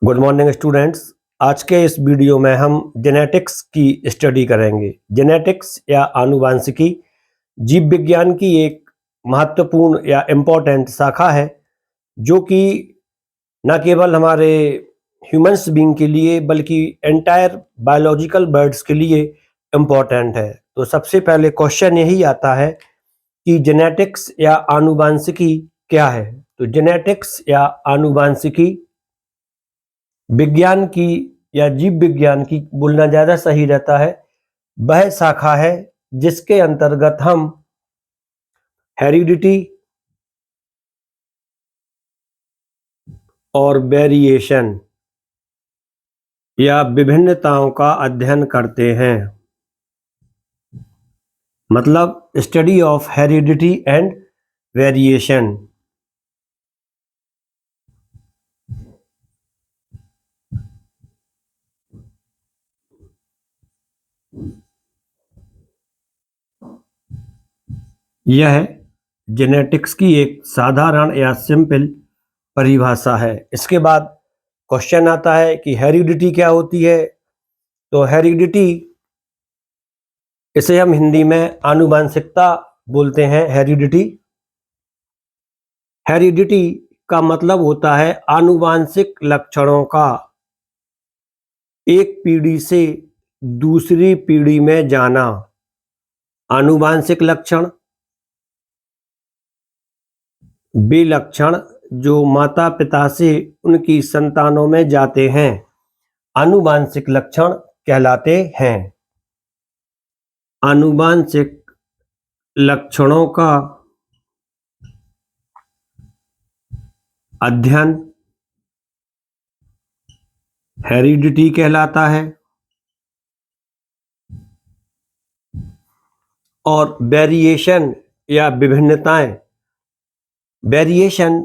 Good morning students. आज के इस वीडियो में हम जेनेटिक्स की स्टडी करेंगे। जेनेटिक्स या आनुवांशिकी जीव विज्ञान की एक महत्वपूर्ण या इम्पोर्टेंट शाखा है जो कि न केवल हमारे ह्यूमंस बीइंग के लिए बल्कि एंटायर बायोलॉजिकल बर्ड्स के लिए इम्पोर्टेंट है। तो सबसे पहले क्वेश्चन यही आता है कि जेनेटिक्स या आनुवांशिकी क्या है। तो जेनेटिक्स या आनुवांशिकी विज्ञान की या जीव विज्ञान की बोलना ज़्यादा सही रहता है, वह शाखा है जिसके अंतर्गत हम हेरिडिटी और वेरिएशन या विभिन्नताओं का अध्ययन करते हैं। मतलब study of heredity and variation. यह जेनेटिक्स की एक साधारण या सिंपल परिभाषा है। इसके बाद क्वेश्चन आता है कि हेरिडिटी क्या होती है। तो हेरिडिटी, इसे हम हिंदी में आनुवांशिकता बोलते हैं। हेरिडिटी का मतलब होता है आनुवांशिक लक्षणों का एक पीढ़ी से दूसरी पीढ़ी में जाना। आनुवांशिक लक्षण वे लक्षण जो माता पिता से उनकी संतानों में जाते हैं आनुवांशिक लक्षण कहलाते हैं। आनुवांशिक लक्षणों का अध्ययन हेरिडिटी कहलाता है। और वेरिएशन या विभिन्नताएं, वेरिएशन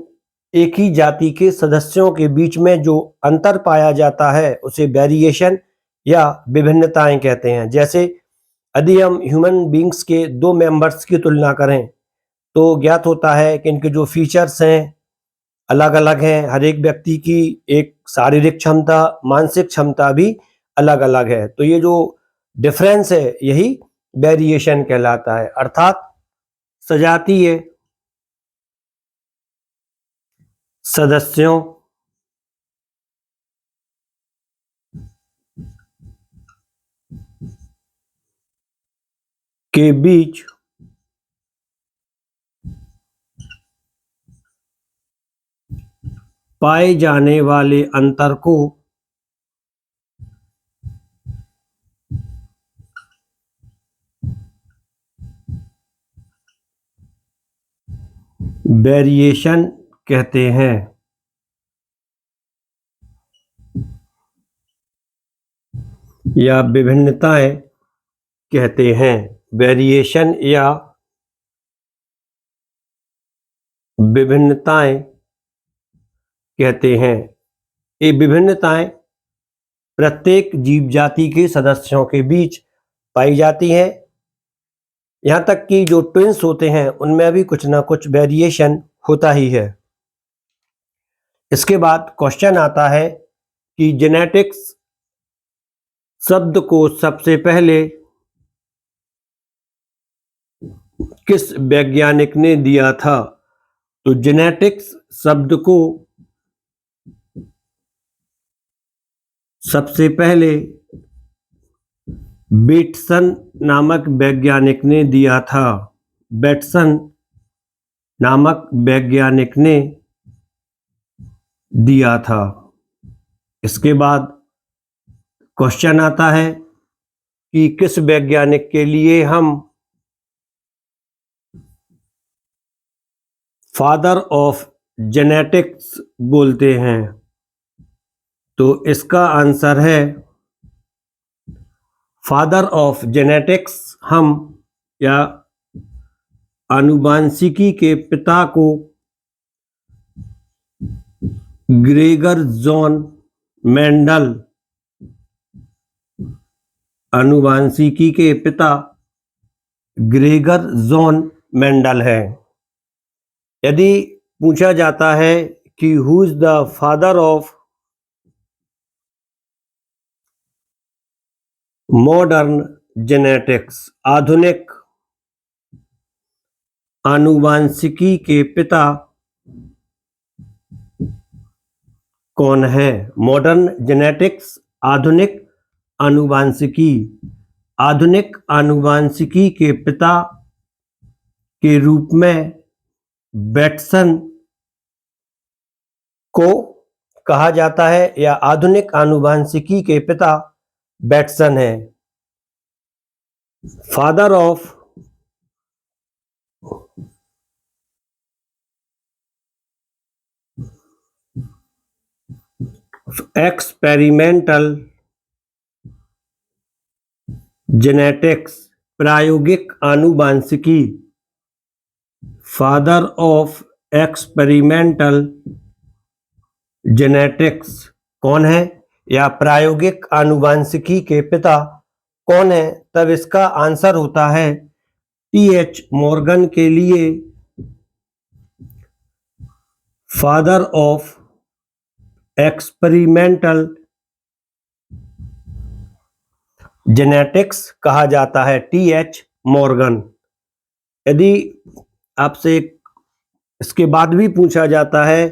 एक ही जाति के सदस्यों के बीच में जो अंतर पाया जाता है उसे वेरिएशन या विभिन्नताएं कहते हैं। जैसे यदि हम ह्यूमन बींग्स के दो मेंबर्स की तुलना करें तो ज्ञात होता है कि इनके जो फीचर्स हैं अलग अलग हैं। हर एक व्यक्ति की एक शारीरिक क्षमता, मानसिक क्षमता भी अलग अलग है। तो ये जो डिफरेंस है यही वेरिएशन कहलाता है। अर्थात सजातीय सदस्यों के बीच पाए जाने वाले अंतर को वेरिएशन कहते हैं। या विभिन्नताएं कहते हैं। वेरिएशन या विभिन्नताएं कहते हैं। ये विभिन्नताएं प्रत्येक जीव जाति के सदस्यों के बीच पाई जाती हैं। यहाँ तक कि जो ट्विंस होते हैं उनमें भी कुछ ना कुछ वेरिएशन होता ही है। इसके बाद क्वेश्चन आता है कि जेनेटिक्स शब्द को सबसे पहले किस वैज्ञानिक ने दिया था। तो जेनेटिक्स शब्द को सबसे पहले बेटसन नामक वैज्ञानिक ने दिया था। बेटसन नामक वैज्ञानिक ने दिया था। इसके बाद क्वेश्चन आता है कि किस वैज्ञानिक के लिए हम फादर ऑफ जेनेटिक्स बोलते हैं। तो इसका आंसर है फादर ऑफ जेनेटिक्स हम या आनुवांशिकी के पिता को ग्रेगर जॉन मेंडल, आनुवांशिकी के पिता ग्रेगर जॉन मेंडल है। यदि पूछा जाता है कि who is the father of modern genetics, आधुनिक आनुवांशिकी के पिता कौन है? मॉडर्न जेनेटिक्स, आधुनिक आनुवांशिकी। आधुनिक आनुवांशिकी के पिता के रूप में बैटसन को कहा जाता है, या आधुनिक आनुवांशिकी के पिता बैटसन है। फादर ऑफ एक्सपेरिमेंटल जेनेटिक्स, प्रायोगिक आनुवांशिकी। फादर ऑफ एक्सपेरिमेंटल जेनेटिक्स कौन है, या प्रायोगिक आनुवांशिकी के पिता कौन है? तब इसका आंसर होता है टी.एच. मॉर्गन के लिए फादर ऑफ एक्सपेरिमेंटल जेनेटिक्स कहा जाता है, टी.एच. मॉर्गन। यदि आपसे इसके बाद भी पूछा जाता है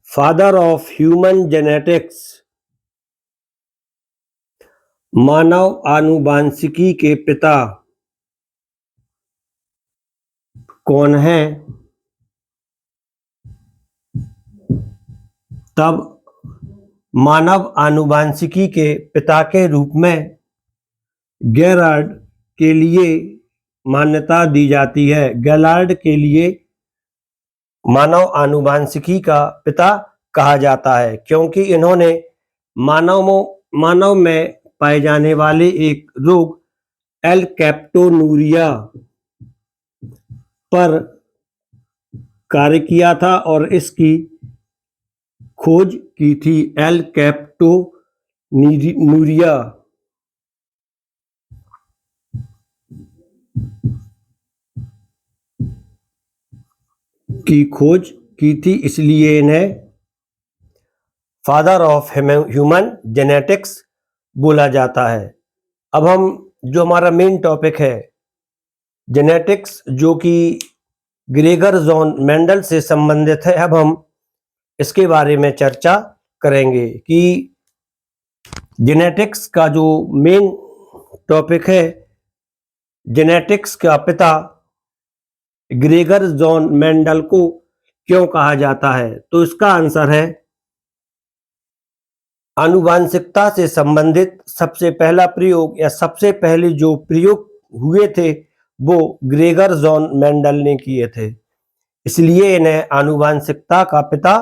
फादर ऑफ ह्यूमन जेनेटिक्स, मानव आनुवांशिकी के पिता कौन है, तब मानव आनुवांशिकी के पिता के रूप में गैलार्ड के लिए मान्यता दी जाती है। गैलार्ड के लिए मानव आनुवांशिकी का पिता कहा जाता है, क्योंकि इन्होंने मानव में पाए जाने वाले एक रोग एल कैप्टोनूरिया पर कार्य किया था और इसकी खोज की थी। एल कैप्टोनूरिया की खोज की थी, इसलिए इन्हें फादर ऑफ ह्यूमन जेनेटिक्स बोला जाता है। अब हम जो हमारा मेन टॉपिक है जेनेटिक्स, जो कि ग्रेगर जॉन मेंडल से संबंधित है, अब हम इसके बारे में चर्चा करेंगे कि जेनेटिक्स का जो मेन टॉपिक है, जेनेटिक्स का पिता ग्रेगर जॉन मेंडल को क्यों कहा जाता है? तो इसका आंसर है आनुवांशिकता से संबंधित सबसे पहला प्रयोग, या सबसे पहले जो प्रयोग हुए थे वो ग्रेगर जॉन मेंडल ने किए थे, इसलिए इन्हें आनुवांशिकता का पिता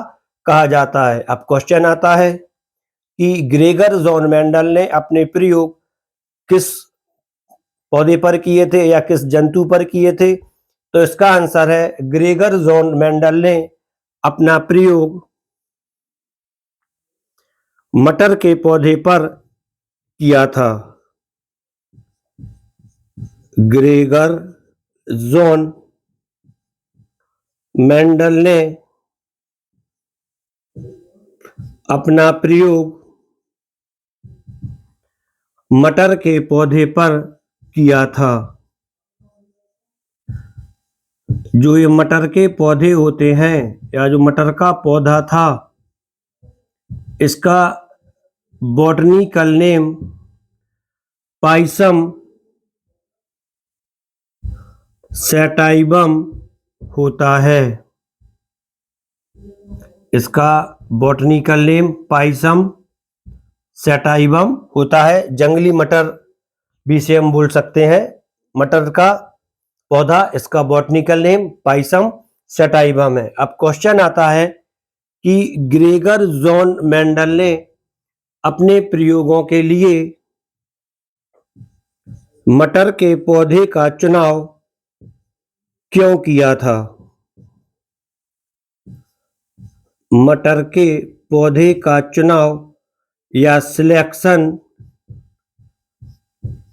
कहा जाता है। अब क्वेश्चन आता है कि ग्रेगर जॉन मेंडल ने अपने प्रयोग किस पौधे पर किए थे या किस जंतु पर किए थे? तो इसका आंसर है ग्रेगर जॉन मेंडल ने अपना प्रयोग मटर के पौधे पर किया था। ग्रेगर जॉन मेंडल ने अपना प्रयोग मटर के पौधे पर किया था। जो ये मटर के पौधे होते हैं, या जो मटर का पौधा था, इसका बॉटनिकल नेम पाइसम सैटाइवम होता है। इसका बॉटनिकल नेम पाइसम सैटाइवम होता है। जंगली मटर भी इसे हम बोल सकते हैं। मटर का पौधा, इसका बॉटनिकल नेम पाइसम सैटाइवम है। अब क्वेश्चन आता है कि ग्रेगर जॉन मेंडल ने अपने प्रयोगों के लिए मटर के पौधे का चुनाव क्यों किया था? मटर के पौधे का चुनाव या सिलेक्शन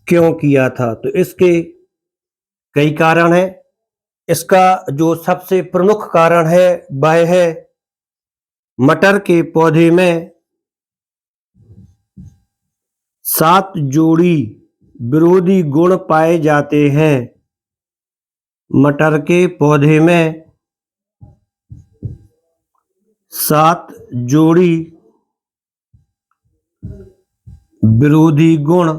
क्यों किया था? तो इसके कई कारण हैं। इसका जो सबसे प्रमुख कारण है वह है मटर के पौधे में 7 जोड़ी विरोधी गुण पाए जाते हैं। मटर के पौधे में 7 जोड़ी विरोधी गुण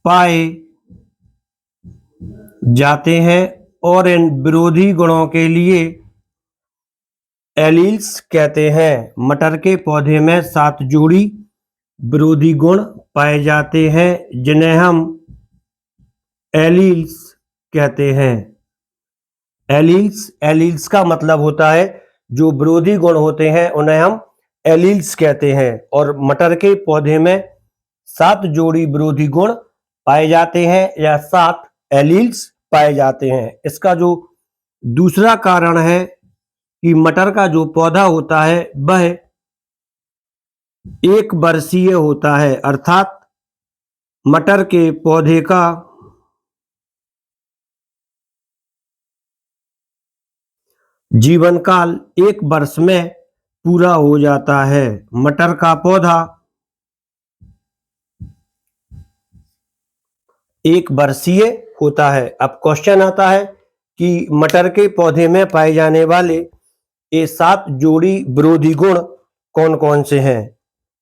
पाए जाते हैं और इन विरोधी गुणों के लिए एलील्स कहते हैं। मटर के पौधे में 7 जोड़ी विरोधी गुण पाए जाते हैं जिन्हें हम एलील्स कहते हैं। एलील्स का मतलब होता है जो विरोधी गुण होते हैं उन्हें हम एलील्स कहते हैं। और मटर के पौधे में 7 जोड़ी विरोधी गुण पाए जाते हैं या 7 एलील्स पाए जाते हैं। इसका जो दूसरा कारण है कि मटर का जो पौधा होता है वह 1 वर्षीय होता है, अर्थात मटर के पौधे का जीवन काल 1 वर्ष में पूरा हो जाता है। मटर का पौधा 1 वर्षीय होता है। अब क्वेश्चन आता है कि मटर के पौधे में पाए जाने वाले ये 7 जोड़ी विरोधी गुण कौन कौन से हैं,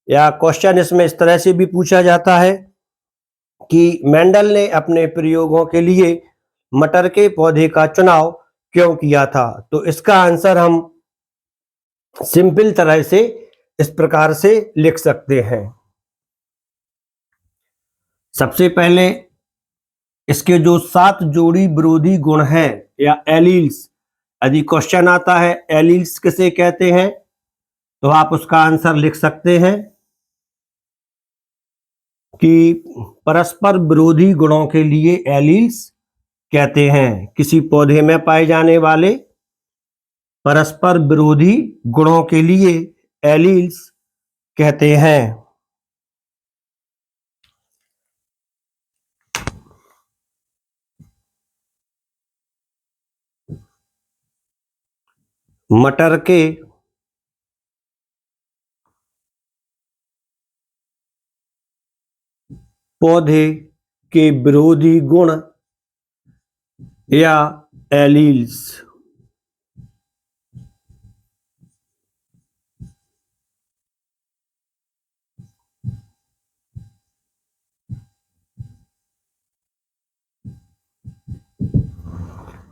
या क्वेश्चन इसमें इस तरह से भी पूछा जाता है कि मेंडल ने अपने प्रयोगों के लिए मटर के पौधे का चुनाव क्यों किया था। तो इसका आंसर हम सिंपल तरह से इस प्रकार से लिख सकते हैं। सबसे पहले इसके जो 7 जोड़ी विरोधी गुण हैं या एलील्स, यदि क्वेश्चन आता है एलील्स किसे कहते हैं तो आप उसका आंसर लिख सकते हैं कि परस्पर विरोधी गुणों के लिए एलील्स कहते हैं। किसी पौधे में पाए जाने वाले परस्पर विरोधी गुणों के लिए एलील्स कहते हैं। मटर के पौधे के विरोधी गुण या एलील्स।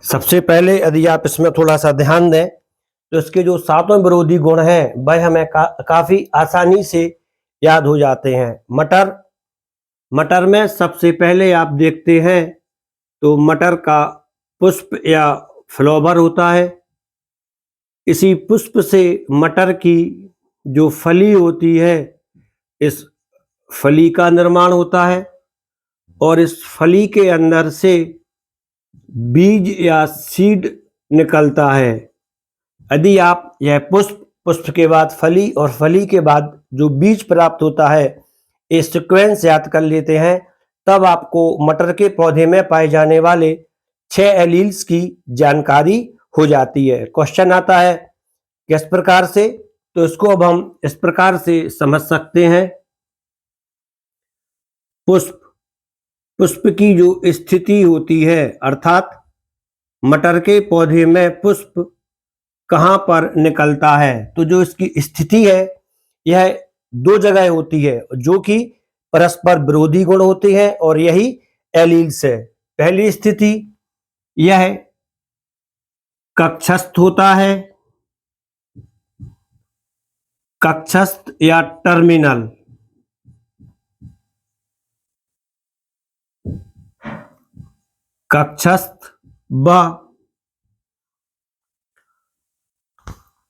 सबसे पहले यदि आप इसमें थोड़ा सा ध्यान दें तो इसके जो 7 विरोधी गुण हैं वह हमें काफी आसानी से याद हो जाते हैं। मटर में सबसे पहले आप देखते हैं तो मटर का पुष्प या फ्लावर होता है। इसी पुष्प से मटर की जो फली होती है इस फली का निर्माण होता है और इस फली के अंदर से बीज या सीड निकलता है। यदि आप यह पुष्प के बाद फली और फली के बाद जो बीज प्राप्त होता है ये सीक्वेंस याद कर लेते हैं तब आपको मटर के पौधे में पाए जाने वाले 6 एलील्स की जानकारी हो जाती है। क्वेश्चन आता है किस प्रकार से, तो इसको अब हम इस प्रकार से समझ सकते हैं। पुष्प की जो स्थिति होती है, अर्थात मटर के पौधे में पुष्प कहाँ पर निकलता है, तो जो इसकी स्थिति है यह 2 जगह होती है जो कि परस्पर विरोधी गुण होते हैं और यही एलील्स है। पहली स्थिति यह कक्षस्थ होता है, कक्षस्थ या टर्मिनल। कक्षस्थ व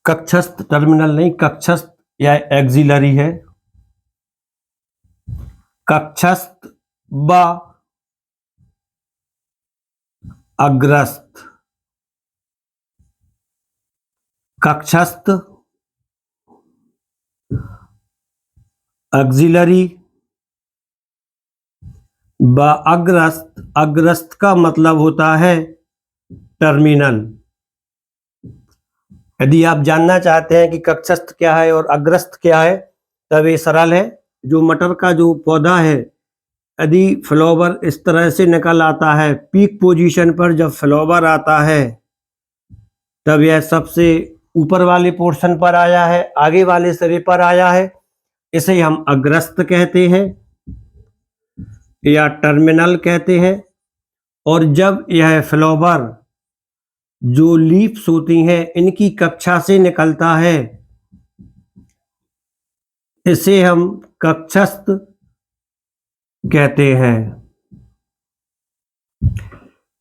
कक्षस्थ टर्मिनल नहीं, कक्षस्थ या एक्सिलरी है। कक्षस्थ व अग्रस्थ। कक्षस्थ, एक्सिलरी व अग्रस्थ। अग्रस्थ का मतलब होता है टर्मिनल। यदि आप जानना चाहते हैं कि कक्षस्थ क्या है और अग्रस्थ क्या है तब ये सरल है। जो मटर का जो पौधा है, यदि फ्लावर इस तरह से निकल आता है, पीक पोजीशन पर जब फ्लावर आता है तब यह सबसे ऊपर वाले पोर्शन पर आया है, आगे वाले सिरे पर आया है, इसे हम अग्रस्त कहते हैं या टर्मिनल कहते हैं। और जब यह फ्लावर जो लीव्स होती हैं इनकी कक्षा से निकलता है, इसे हम कक्षस्थ कहते हैं।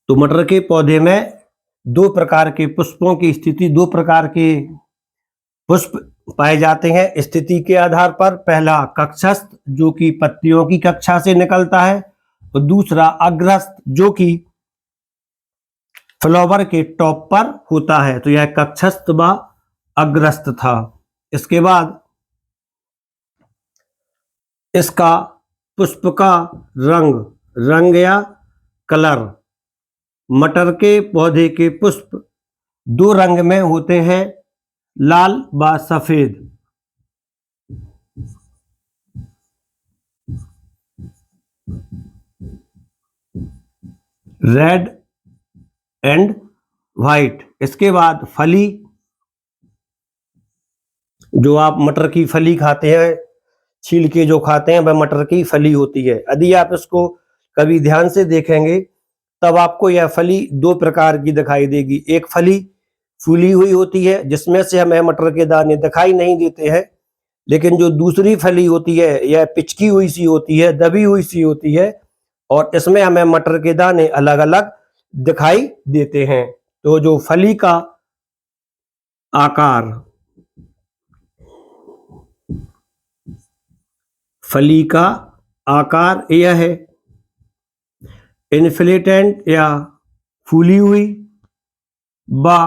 तो मटर के पौधे में दो प्रकार के पुष्पों की स्थिति, दो प्रकार के पुष्प पाए जाते हैं स्थिति के आधार पर। पहला कक्षस्थ जो कि पत्तियों की कक्षा से निकलता है, और दूसरा अग्रस्थ जो कि फ्लावर के टॉप पर होता है। तो यह कक्षस्थ व अग्रस्थ था। इसके बाद इसका पुष्प का रंग या कलर, मटर के पौधे के पुष्प दो रंग में होते हैं, लाल व सफेद। Red and white. इसके बाद फली, जो आप मटर की फली खाते हैं, छील के जो खाते हैं, वह मटर की फली होती है। यदि आप इसको कभी ध्यान से देखेंगे तब आपको यह फली दो प्रकार की दिखाई देगी। एक फली फूली हुई होती है जिसमें से हमें मटर के दाने दिखाई नहीं देते हैं, लेकिन जो दूसरी फली होती है यह पिचकी हुई सी होती है, दबी हुई सी होती है, और इसमें हमें मटर के दाने अलग अलग दिखाई देते हैं। तो जो फली का आकार, फली का आकार यह है, इन्फ्लेटेंट या फूली हुई व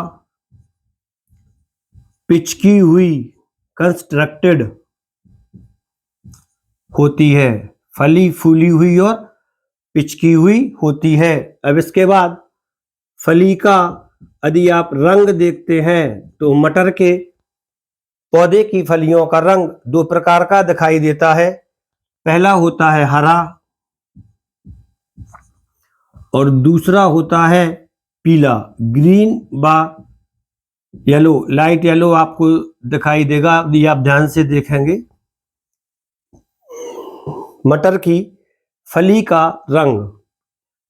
पिचकी हुई कंस्ट्रक्टेड होती है। फली फूली हुई और पिचकी हुई होती है। अब इसके बाद फली का यदि आप रंग देखते हैं तो मटर के पौधे की फलियों का रंग दो प्रकार का दिखाई देता है। पहला होता है हरा और दूसरा होता है पीला, ग्रीन व येलो, लाइट येलो आपको दिखाई देगा यदि आप ध्यान से देखेंगे। मटर की फली का रंग।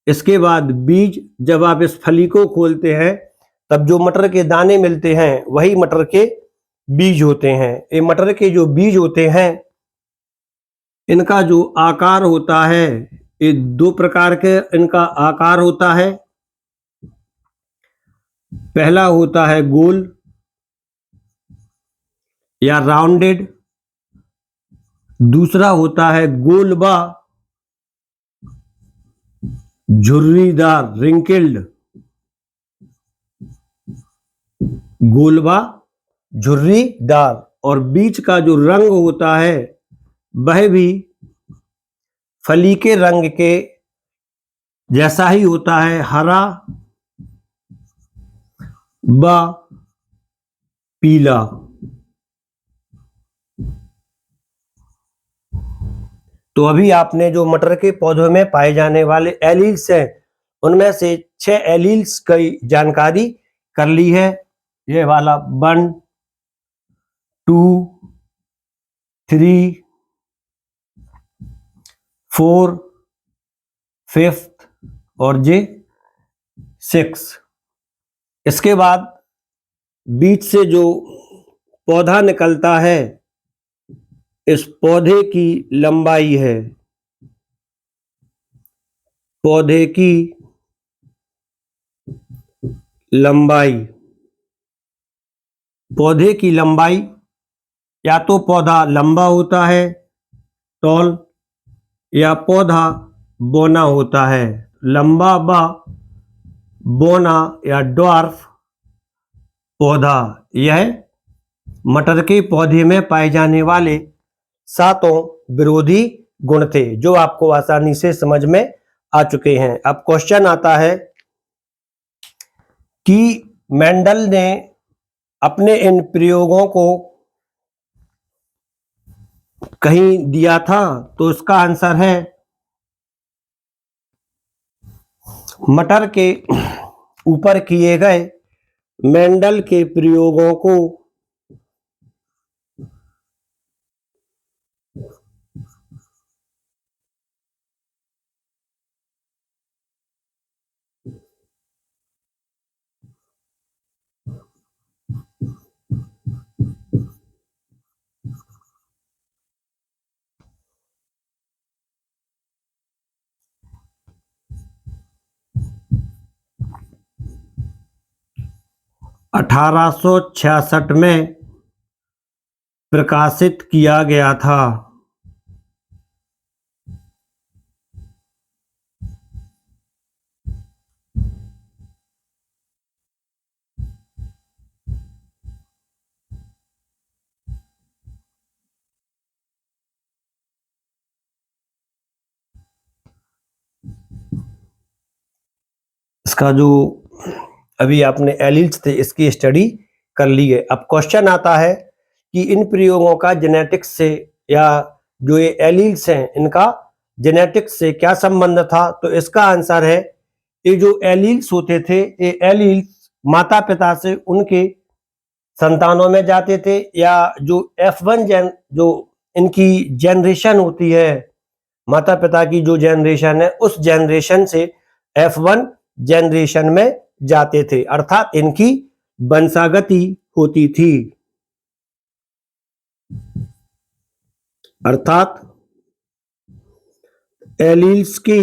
इसके बाद बीज, जब आप इस फली को खोलते हैं तब जो मटर के दाने मिलते हैं वही मटर के बीज होते हैं। ये मटर के जो बीज होते हैं इनका जो आकार होता है, ये दो प्रकार के इनका आकार होता है। पहला होता है गोल या राउंडेड, दूसरा होता है गोल व झुर्रीदार, रिंकल्ड, गोल व झुर्रीदार। और बीच का जो रंग होता है वह भी फली के रंग के जैसा ही होता है, हरा व पीला। तो अभी आपने जो मटर के पौधों में पाए जाने वाले एलील्स हैं उनमें से 6 एलील्स की जानकारी कर ली है। ये वाला 1, 2, 3, 4, 5 और जे 6। इसके बाद बीच से जो पौधा निकलता है, इस पौधे की लंबाई है, पौधे की लंबाई, पौधे की लंबाई या तो पौधा लंबा होता है, टॉल, या पौधा बोना होता है, लंबा व बोना या ड्वार्फ पौधा। यह मटर के पौधे में पाए जाने वाले 7 विरोधी गुण थे जो आपको आसानी से समझ में आ चुके हैं। अब क्वेश्चन आता है कि मेंडल ने अपने इन प्रयोगों को कहीं दिया था, तो इसका आंसर है मटर के ऊपर किए गए मेंडल के प्रयोगों को (1866) में प्रकाशित किया गया था। इसका जो अभी आपने एलील्स थे इसकी स्टडी कर ली है। अब क्वेश्चन आता है कि इन प्रयोगों का जेनेटिक्स से या जो ये एलील्स हैं इनका जेनेटिक्स से क्या संबंध था, तो इसका आंसर है ये जो एलील्स होते थे ये एलील्स माता पिता से उनके संतानों में जाते थे, या जो F1 जो इनकी जनरेशन होती है, माता पिता की जो जनरेशन है उस जनरेशन से F1 जनरेशन में जाते थे, अर्थात इनकी वंशागति होती थी। अर्थात एलील्स की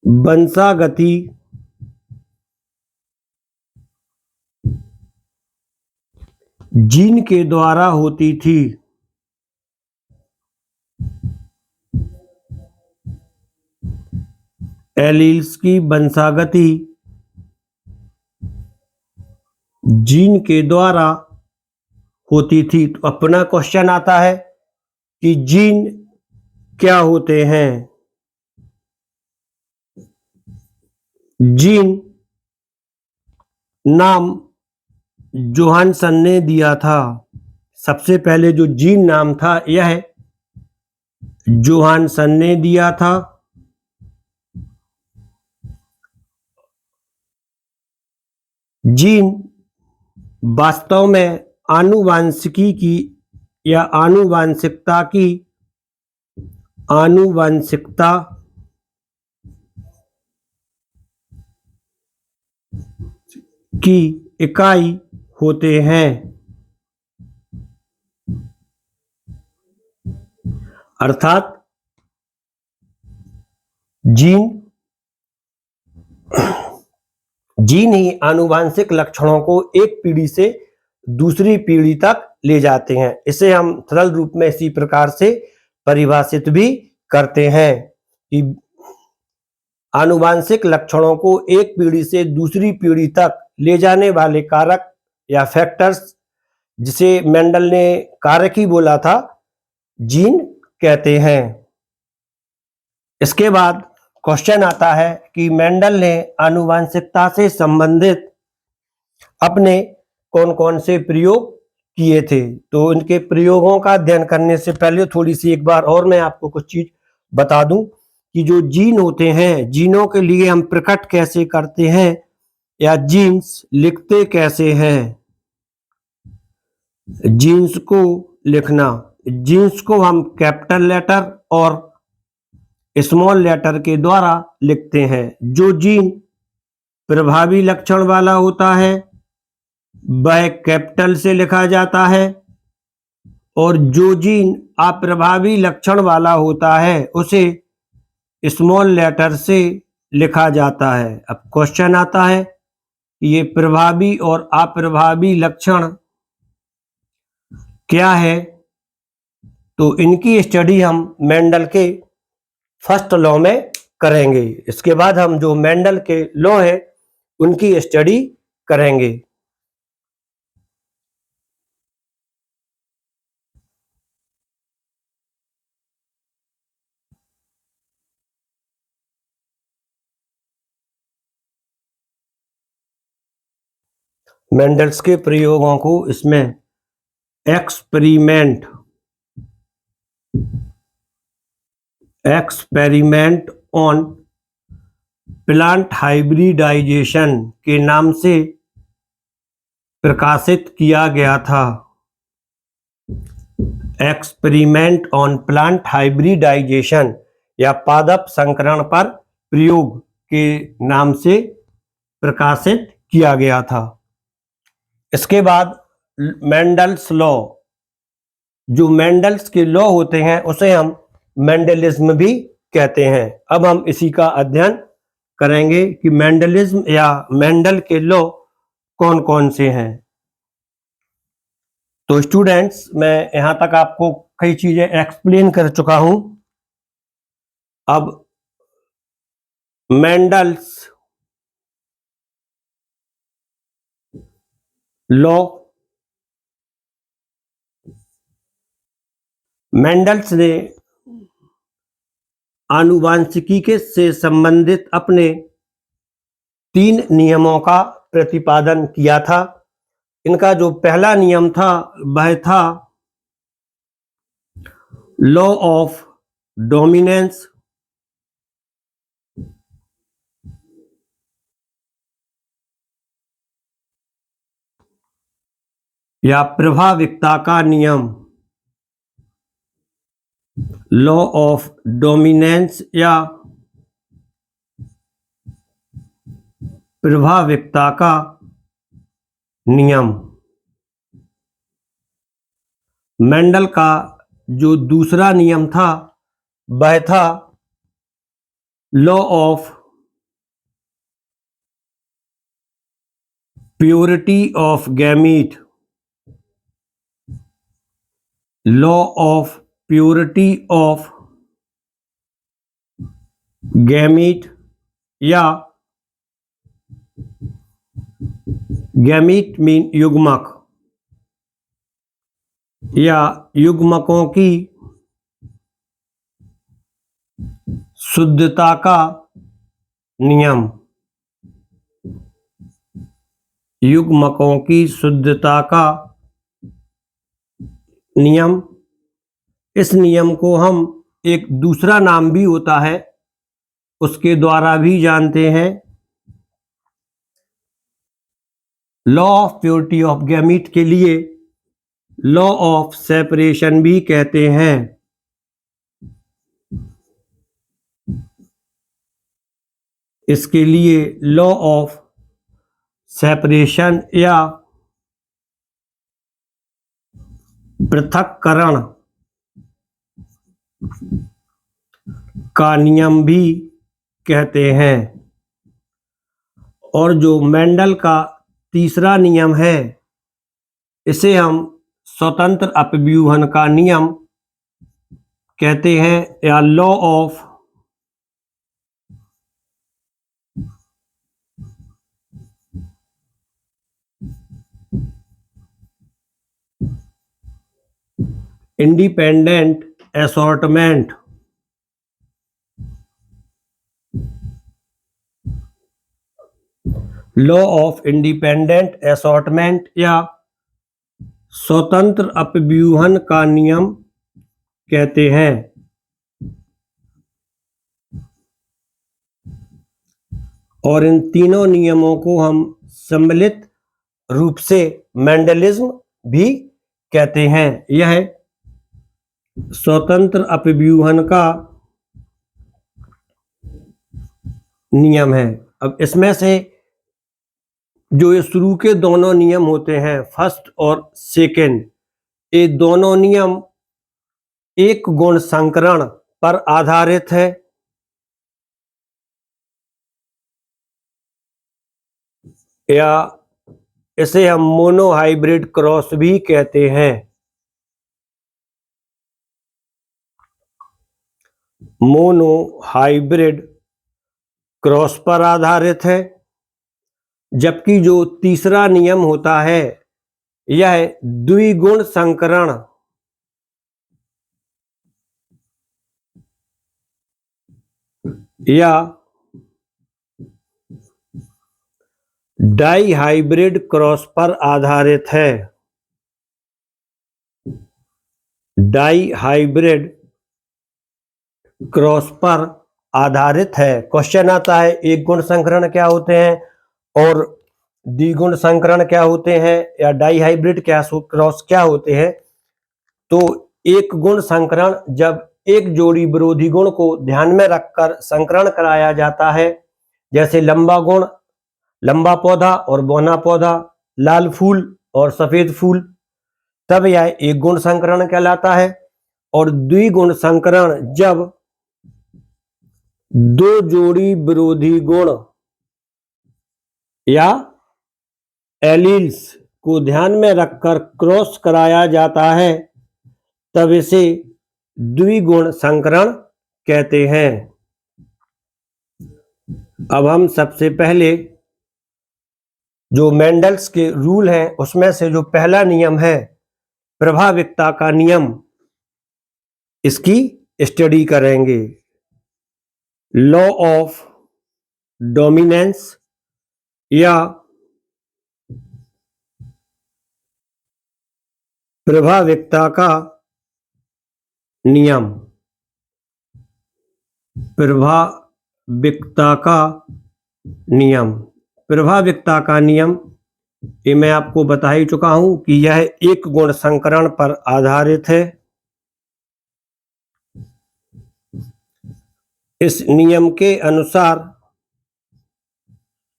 वंशागति जीन के द्वारा होती थी। एलील्स की वंशागति जीन के द्वारा होती थी। तो अपना क्वेश्चन आता है कि जीन क्या होते हैं। जीन नाम जोहानसन ने दिया था। सबसे पहले जो जीन नाम था यह जोहानसन ने दिया था। जीन वास्तव में आनुवांशिकी की या आनुवांशिकता की इकाई होते हैं। अर्थात जीन ही आनुवांशिक लक्षणों को एक पीढ़ी से दूसरी पीढ़ी तक ले जाते हैं। इसे हम सरल रूप में इसी प्रकार से परिभाषित भी करते हैं कि आनुवांशिक लक्षणों को एक पीढ़ी से दूसरी पीढ़ी तक ले जाने वाले कारक या फैक्टर्स, जिसे मेंडल ने कारक ही बोला था, जीन कहते हैं। इसके बाद क्वेश्चन आता है कि मेंडल ने आनुवांशिकता से संबंधित अपने कौन कौन से प्रयोग किए थे। तो इनके प्रयोगों का अध्ययन करने से पहले थोड़ी सी एक बार और मैं आपको कुछ चीज बता दूं कि जो जीन होते हैं, जीनों के लिए हम प्रकट कैसे करते हैं या जीन्स लिखते कैसे हैं। जीन्स को लिखना, जीन्स को हम कैपिटल लेटर और स्मॉल लेटर के द्वारा लिखते हैं। जो जीन प्रभावी लक्षण वाला होता है वह कैपिटल से लिखा जाता है, और जो जीन अप्रभावी लक्षण वाला होता है उसे स्मॉल लेटर से लिखा जाता है। अब क्वेश्चन आता है ये प्रभावी और अप्रभावी लक्षण क्या है, तो इनकी स्टडी हम मेंडल के फर्स्ट लॉ में करेंगे। इसके बाद हम जो मेंडल के लॉ है उनकी स्टडी करेंगे। मेंडल्स के प्रयोगों को इसमें एक्सपेरिमेंट ऑन प्लांट हाइब्रिडाइजेशन के नाम से प्रकाशित किया गया था। एक्सपेरिमेंट ऑन प्लांट हाइब्रिडाइजेशन या पादप संकरण पर प्रयोग के नाम से प्रकाशित किया गया था। इसके बाद मेंडल्स लॉ, जो मेंडल्स के लॉ होते हैं उसे हम मेंडलिज्म भी कहते हैं। अब हम इसी का अध्ययन करेंगे कि मेंडलिज्म या मेंडल के लॉ कौन कौन से हैं। तो स्टूडेंट्स, मैं यहां तक आपको कई चीजें एक्सप्लेन कर चुका हूं। अब मेंडल्स लॉ, मेंडल्स ने आनुवांशिकी के से संबंधित अपने 3 नियमों का प्रतिपादन किया था। इनका जो पहला नियम था वह था लॉ ऑफ डोमिनेंस, या प्रभाविकता का नियम। लॉ ऑफ डोमिनेंस या प्रभाविकता का नियम। मेंडल का जो दूसरा नियम था वह था law of purity of gamete. Law of purity of gamete या गैमीट मीन युग्मक या युग्मकों की शुद्धता का नियम। युग्मकों की शुद्धता का नियम। इस नियम को हम एक दूसरा नाम भी होता है उसके द्वारा भी जानते हैं। Law of purity of gamete के लिए लॉ ऑफ सेपरेशन भी कहते हैं। इसके लिए लॉ ऑफ सेपरेशन या पृथक्करण का नियम भी कहते हैं। और जो मेंडल का तीसरा नियम है इसे हम स्वतंत्र अपव्यूहन का नियम कहते हैं या law of independent assortment. Law of independent assortment या स्वतंत्र अपव्यूहन का नियम कहते हैं। और इन तीनों नियमों को हम सम्मिलित रूप से मेंडलिज्म भी कहते हैं। यह स्वतंत्र अपव्यूहन का नियम है। अब इसमें से जो ये शुरू के दोनों नियम होते हैं, फर्स्ट और सेकेंड, ये दोनों नियम एक गुण संकरण पर आधारित है। या इसे हम मोनोहाइब्रिड क्रॉस भी कहते हैं। मोनोहाइब्रिड क्रॉस पर आधारित है। जबकि जो तीसरा नियम होता है यह द्विगुण संकरण या डाई हाइब्रिड क्रॉस पर आधारित है। डाई हाइब्रिड क्रॉस पर आधारित है। क्वेश्चन आता है एक गुण संकरण क्या होते हैं और द्विगुण संकरण क्या होते हैं या डाई हाइब्रिड क्रॉस क्या होते हैं। तो एक गुण संकरण जब एक जोड़ी विरोधी गुण को ध्यान में रखकर संकरण कराया जाता है, जैसे लंबा गुण, लंबा पौधा और बौना पौधा, लाल फूल और सफेद फूल, तब यह एक गुण संकरण कहलाता है। और द्विगुण संकरण जब दो जोड़ी विरोधी गुण या एलील्स को ध्यान में रखकर क्रॉस कराया जाता है, तब इसे द्विगुण संकरण कहते हैं। अब हम सबसे पहले जो मेंडल्स के रूल हैं उसमें से जो पहला नियम है प्रभाविकता का नियम, इसकी स्टडी करेंगे। लॉ ऑफ डोमिनेंस या प्रभाविकता का नियम, प्रभाविकता का नियम, प्रभाविकता का नियम ये मैं आपको बता ही चुका हूं कि यह एक गुण संकरण पर आधारित है। इस नियम के अनुसार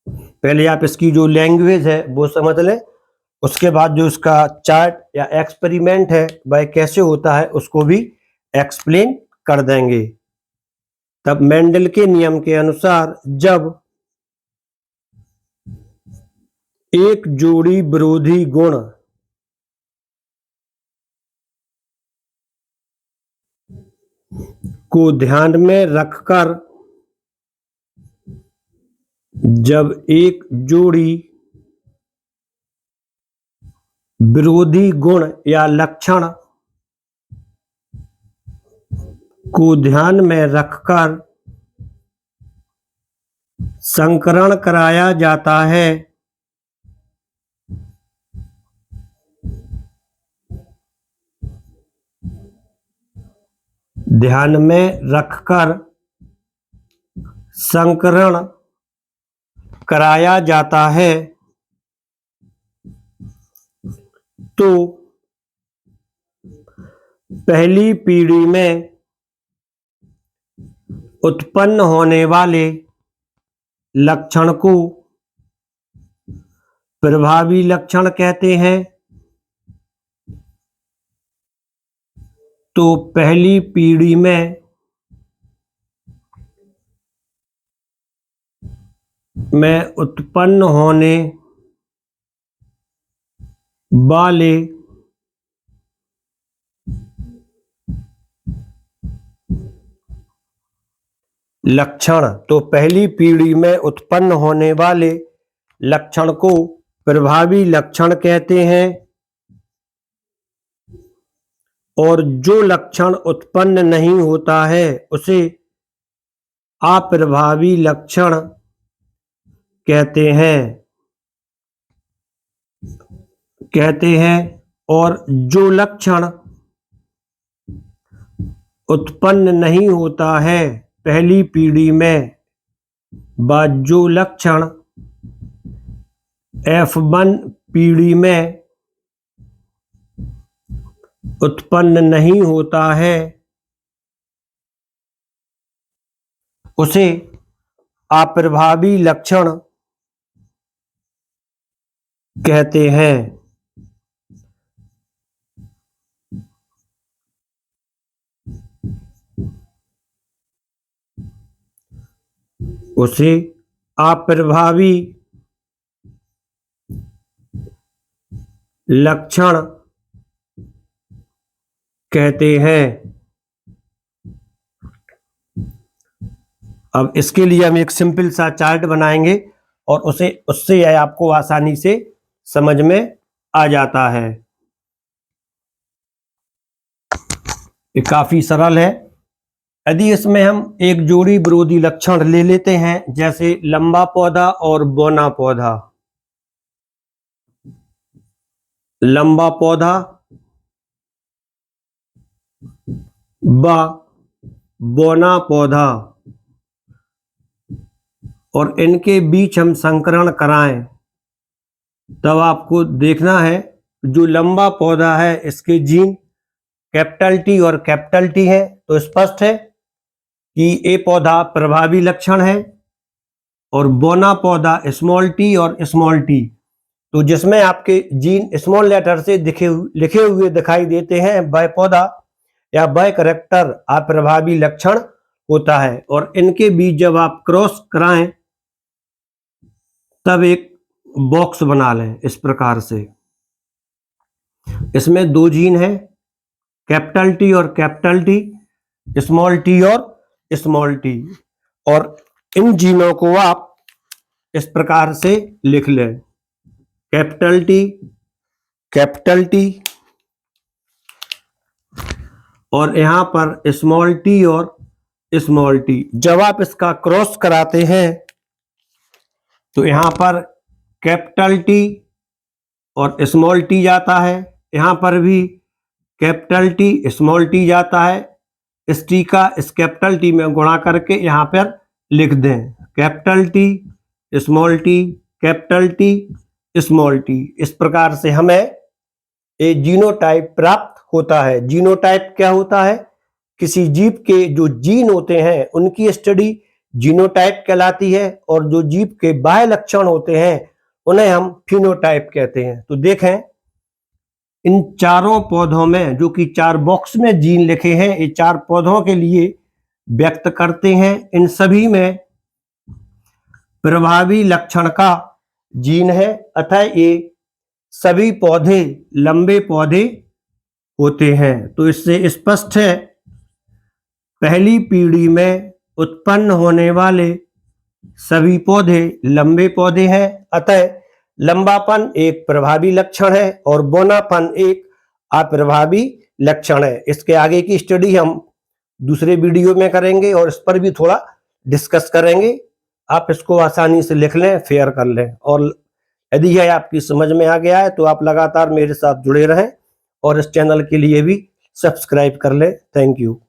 पहले आप इसकी जो लैंग्वेज है वो समझ लें, उसके बाद जो इसका चार्ट या एक्सपेरिमेंट है वह कैसे होता है उसको भी एक्सप्लेन कर देंगे। तब मेंडल के नियम के अनुसार जब एक जोड़ी विरोधी गुण को ध्यान में रखकर, जब एक जोड़ी विरोधी गुण या लक्षण को ध्यान में रखकर संकरण कराया जाता है, ध्यान में रखकर संकरण कराया जाता है, तो पहली पीढ़ी में उत्पन्न होने वाले लक्षण को प्रभावी लक्षण कहते हैं। तो पहली पीढ़ी में उत्पन्न होने वाले लक्षण, तो पहली पीढ़ी में उत्पन्न होने वाले लक्षण को प्रभावी लक्षण कहते हैं। और जो लक्षण उत्पन्न नहीं होता है उसे अप्रभावी लक्षण कहते हैं। और जो लक्षण उत्पन्न नहीं होता है पहली पीढ़ी में, व जो लक्षण F1 पीढ़ी में उत्पन्न नहीं होता है उसे अप्रभावी लक्षण कहते हैं। उसे अप्रभावी लक्षण कहते हैं। अब इसके लिए हम एक सिंपल सा चार्ट बनाएंगे और उससे यह आपको आसानी से समझ में आ जाता है। ये काफी सरल है। यदि इसमें हम एक जोड़ी विरोधी लक्षण ले लेते हैं, जैसे लंबा पौधा और बौना पौधा। लंबा पौधा ब बौना पौधा और इनके बीच हम संकरण कराएं, तब आपको देखना है जो लंबा पौधा है इसके जीन कैपिटल टी और कैपिटल टी है, तो स्पष्ट है कि ये पौधा प्रभावी लक्षण है। और बौना पौधा स्मॉल टी और स्मॉल टी, तो जिसमें आपके जीन स्मॉल लेटर से लिखे हुए दिखाई देते हैं वह पौधा या वह कैरेक्टर अप्रभावी लक्षण होता है। और इनके बीच जब आप क्रॉस कराएं तब एक बॉक्स बना लें इस प्रकार से। इसमें दो जीन है, कैपिटल टी और कैपिटल टी, स्मॉल टी और स्मॉल टी, और इन जीनों को आप इस प्रकार से लिख लें, कैपिटल टी और यहां पर स्मॉल टी और स्मॉल टी। जब आप इसका क्रॉस कराते हैं तो यहां पर कैपिटल टी और स्मॉल टी जाता है, यहां पर भी कैपिटल टी स्मॉल टी जाता है। इस टी का इस कैपिटल टी में गुणा करके यहां पर लिख दें, capital T small T capital T small T. इस प्रकार से हमें एक जीनोटाइप प्राप्त होता है। जीनोटाइप क्या होता है? किसी जीव के जो जीन होते हैं उनकी स्टडी जीनोटाइप कहलाती है, और जो जीव के बाह्य लक्षण होते हैं उन्हें हम फिनोटाइप कहते हैं। तो देखें इन चारों पौधों में जो कि 4 बॉक्स में जीन लिखे हैं, ये 4 पौधों के लिए व्यक्त करते हैं। इन सभी में प्रभावी लक्षण का जीन है, अतः ये सभी पौधे लंबे पौधे होते हैं। तो इससे स्पष्ट है पहली पीढ़ी में उत्पन्न होने वाले सभी पौधे लंबे पौधे हैं, अतः लंबापन एक प्रभावी लक्षण है और बौनापन एक अप्रभावी लक्षण है। इसके आगे की स्टडी हम दूसरे वीडियो में करेंगे और इस पर भी थोड़ा डिस्कस करेंगे। आप इसको आसानी से लिख लें, फेयर कर लें, और यदि यह आपकी समझ में आ गया है तो आप लगातार मेरे साथ जुड़े रहें और इस चैनल के लिए भी सब्सक्राइब कर लें। Thank you.